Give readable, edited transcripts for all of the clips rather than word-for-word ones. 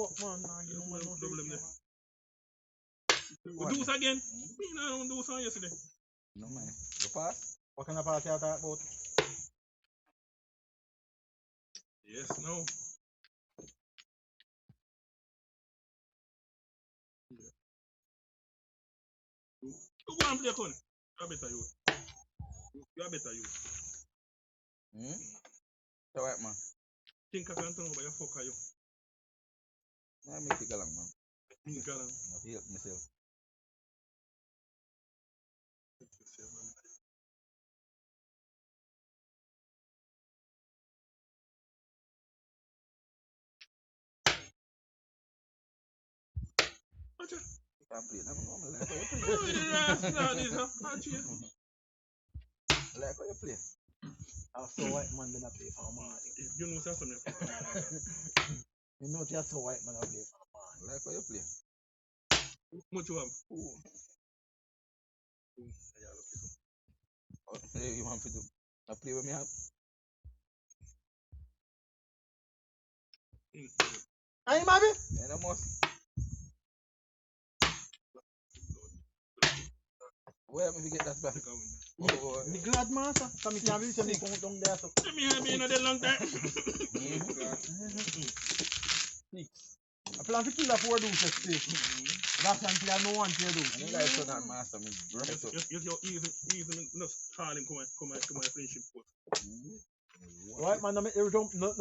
fuck, man. Nah, you know, man. Double him there. We do this again? Me don't do this yesterday. No, man. You pass? What kind of party you talk about? Yes, no. You go and play, Connie. You are better, you. You are better, you. So what, man? Think I can't know, but you fuck you. I make it go along, man. Galang. I feel myself. Watch it. I'm playing. I'm normal. Like how you Oh, play. the rest now, this, huh? Watch it. Like how you play. I saw white man then I play for a man. You know what's happening. You know just a white man I play for a man. Like how you play. Much you have? Ooh. Yeah, look at it. What you want to do? I play with me up. Hey, Mabi? And I must. Where am I get that back? Oh, Me glad, master. Come here, can't believe me come down there. So. Let me have been a long time. Six. I plan to kill a 4 deuces straight. That's until I know one to do. I think I saw that master me right up. You're easy enough calling come my friendship post. White man, no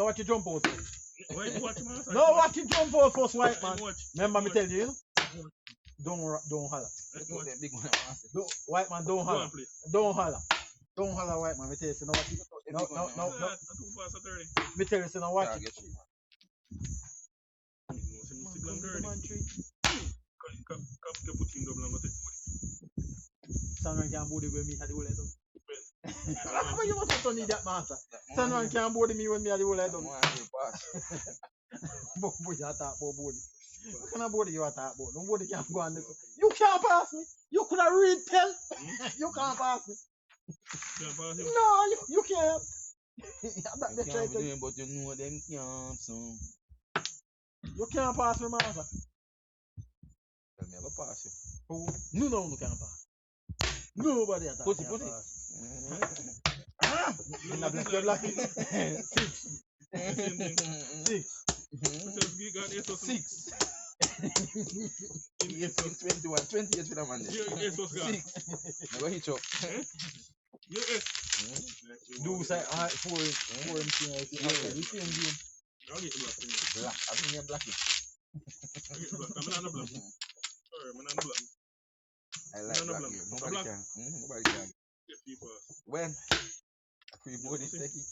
watch you jump out. Why you watch man? No watch you jump out first, white man. Remember me tell you, don't holler. Big one, White man, don't holler. Don't holler. Don't holler, white man. Me tell you, no watch you. No. Me tell you, no watch you. Someone can body with me at the whole head. But you must have need that master. Someone can body me when me at the whole head. Boy, you talk about body. What kind of body you talk about? Nobody can go on this. You can't pass me. You could have read pen. You can't pass me. No, you can't. You can't be doing, but you know them can't. So. You can't pass me, master. Tell me, I go pass you. Oh, no can't pass. Nobody at that. Put it. In the black. 6. 6. 21, 28 for the man. 6. Never hit you. Do say 4 MCs. You see him game. Black. I think you're black. I like black here. Nobody can. Nobody can. When? Free body sticky.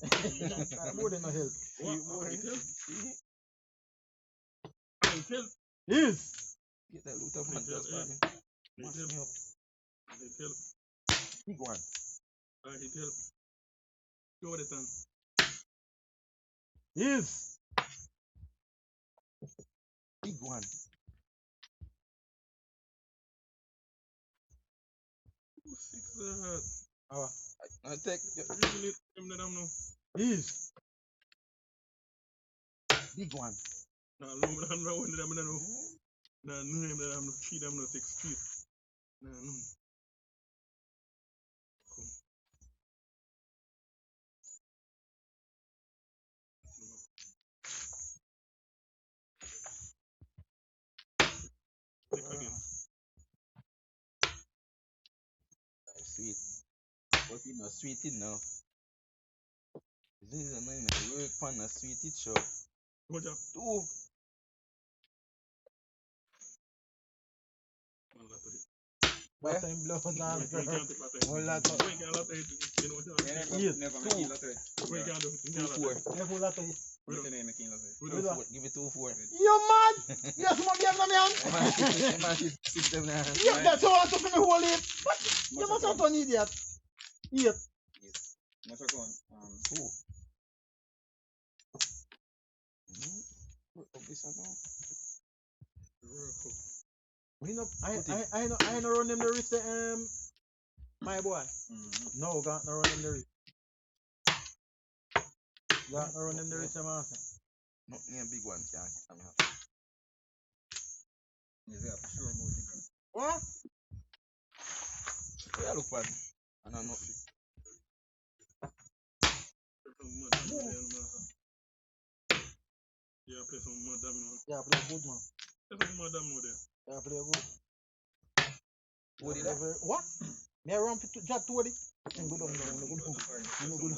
More than a help. Help. Yes. Get that loot up and just for me. Mash me up. Help. Big one. Help. Show the time. Yes. Big one. I take Yes. big one. No, no, 3 them no take street. No. Take again. Sweet. But you know, sweet enough. This is a name. Work on a sweet it show. Good job. 2. That time blow down. Never Give it 2 4. You mad? Yes, man, you man. That's all I took me whole it. What? You must have an idiot. Yes. What's that going? 2. I know run him the wrist, my boy. No, got no run him the wrist. Got no run him the wrist, master. No, big one. look for? I don't know. Yeah, play some more Dominoes. Yeah, play good, man. Play some more Dominoes there. Yeah, play good. What did that? What? Me run for drop 20. No good, no good, no good,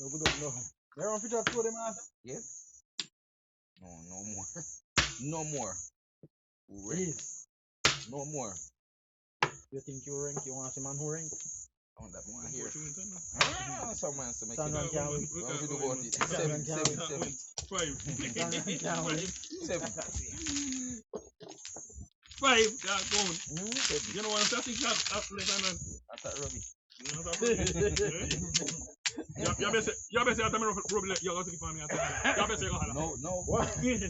no good, no. Me run for drop 20, man. Yeah? No, no more. No more. Yes. No more. You think you rank? You want to see man who rank? I want that one here. Ah, Some man to make San it. Juan can't win. What we do about it? San Juan can't win. 5. San Juan can't win. 7. 5. Yeah, go on. 7. You know what I'm saying? Left That's that rubbish. You better say I'm probably you're going to keep on me. You better say No, no. What? read.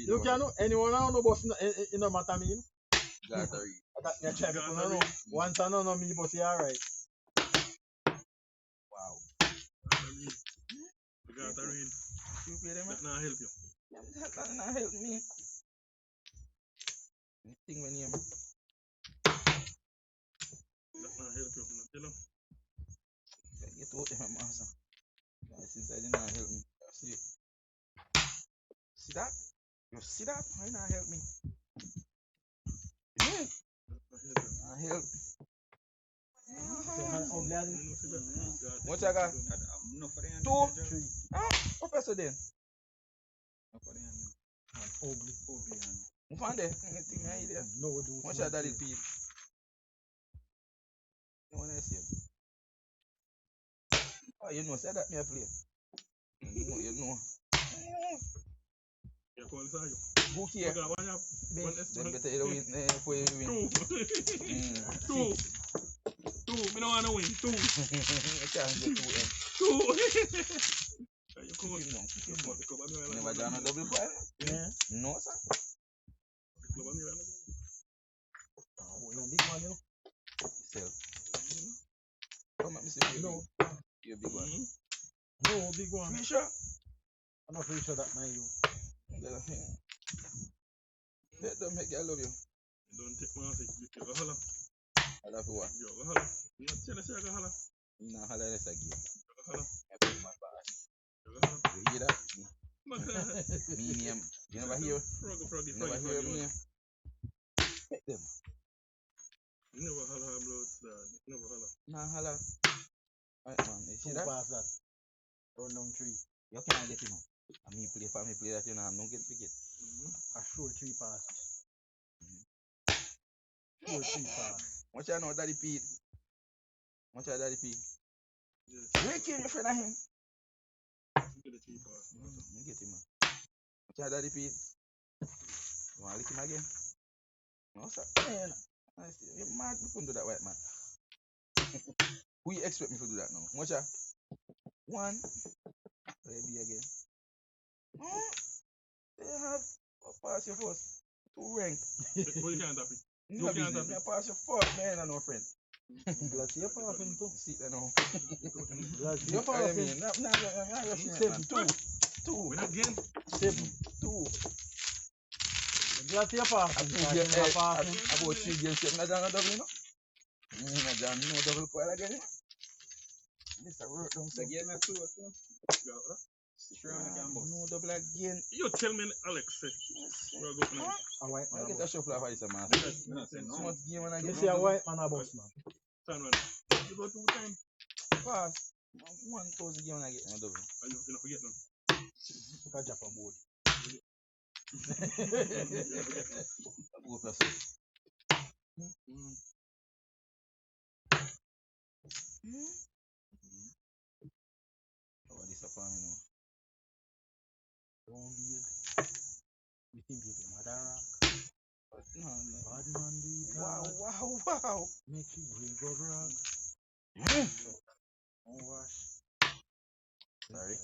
You can know anyone I don't know boss in no matter me. Got to read. I try to know. Once I know me, but yeah, alright. Wow. You got to read. You play them, man? That not help you. That not help me. Anything when you That not help you. You know? get out there, master. Since I did not help me. See it. See that? You see that? Why not help me? Yeah. Not help. What I got? 2, 3. What person then? Ugly. You find it? Anything I there? No, do. What's your daddy Pete? You want to see him? Oh, you know, say that me a play. You know. You're calling Sayo. Who care? Them better you win before you win. 2. 2. Me don't want to win. 2. You can't get 2 M. 2. You come on. You never done a double coil? Yeah. No, sir. Oh, you big man, you know. Sell. Come at me, see. No. You're a big one. No, big one. You sure? I'm not pretty sure that man you. Let them make you love you. Don't take my seat. You go holla. Holla for what? You go holla. You not tell us you go holla. You not holla this again. You go holla. I put my pass. You go holla. You hear that? Me name. You never hear? Froggy. You never hear me name? Make them. You never holla blood, dad. You never holla. Nah, holla. Right, man. You see Two that? pass that. Run down 3. You can't get him. And me play that, you know, I'm not get pick it. I sure 3 passes. Sure 3 passes. What you know, Daddy Pete? What you Daddy Pete? Yeah, Where came your friend of him? get the 3 pass. You get him, man. What you Daddy Pete? You want to lick him again? No, sir. Man, you're mad. We couldn't do that, white man. Who you expect me to do that now? What you? 1. Maybe again. They have pass your first 2 rank. But you can't tap it. No business. Me pass your first, man. I no friend. Glad you pass him too. See that now. Glad you pass him. Nah, 7, 2. Win again. 7. 2. Glad you pass him. About 3 games, not done a double, you know? Not done no double coil again, you know? This a work down again. No double again. You tell me, Alex, we're going now. A white man. I get a shuffle of ice, man. So much game when I You get see a white man a boss, man. Turn around. You go 2 times. pass. 1,000 game when I get a double. And you don't forget them. Look at Japa board. Go plus. Oh, disappoint me now. Don't be you think people mother rock? No. Bad man do it. Wow. Make you break good rock. Don't wash. Sorry.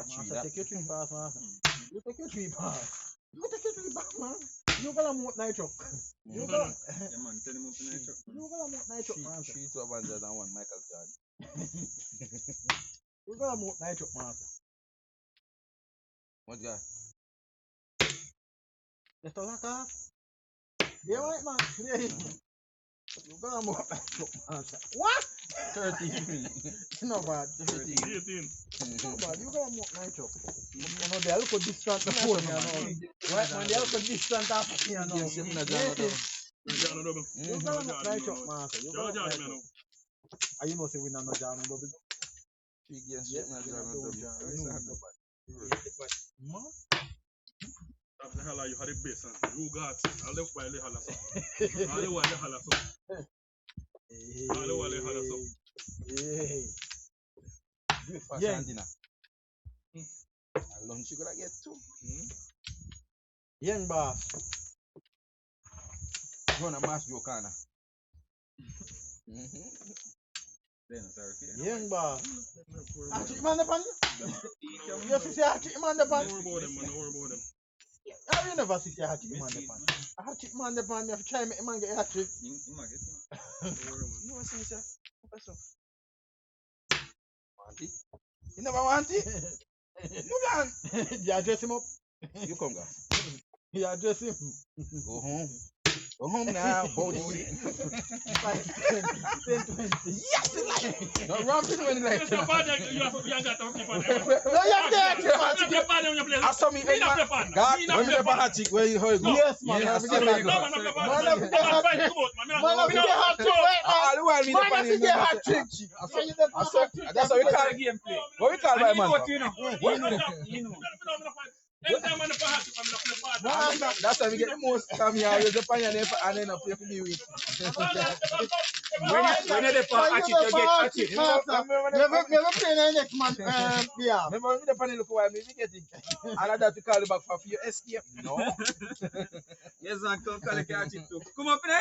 Master, take your 3 pass, master. You take your 3 pass. You take your 3 pass, man. You gotta move nitro. You gotta. Yeah, man, tell him up in the truck. You gotta move nitro, man. 3 to 101 Michael Jordan. You gotta move nitro, master. What guy? Let's talk off. Yeah, right, man. Yeah. You gonna move like choke, man. What? 33. No bad. 13. 18. No bad. You gonna move like choke. You know, they look distant the phone, man. Right, man, they look distant after me, you know. Yes, I'm not down, no. Jano double. You gonna move like choke, man. You Jano gonna Jano, move like man. choke. And you know, say we not no jam double. 3 games, Yeah, I'm not we down, not no. doing jam. We know we Man. After the hell you had the best, and you got all the while they holla so. All the while they holla so. All the while they holla so. Hey. Breakfast Yeah. and dinner. And lunch you gotta get too. Young boss. Run a mass joke, Anna. Young boss. I treat man the pan. You see, I treat man the pan. Don't worry about them, man. Don't worry about them. How you never see I treat man the pan? I treat man the pan. You have to try make man get a trick. Don't worry, man. You want to see, sir? What's up? Want it? You never want it? Move on. You dress him up. You come, guys. You dress him. Go home. Go home now. Bow the seat. 10, 20. Yes, it's like. No ramping when you like. You have got to keep on. No, you have to I saw me. God, when me never had chick, where you hold go? Yes, man. Yeah, I I forget saw that. me. Man, I forget hat trick. Man, I forget hat trick. All the while me Man, never I forget hat trick. That's how we call it. What we call my man? That's how we get the most time here. You just find your name and then play for me with. When you depart hatchet, you get hatchet. Never play the next man. Yeah. Remember me the panel look why me get it. And I have to call you back for your escape. No. Yes, uncle, collect hatchet too. Come up in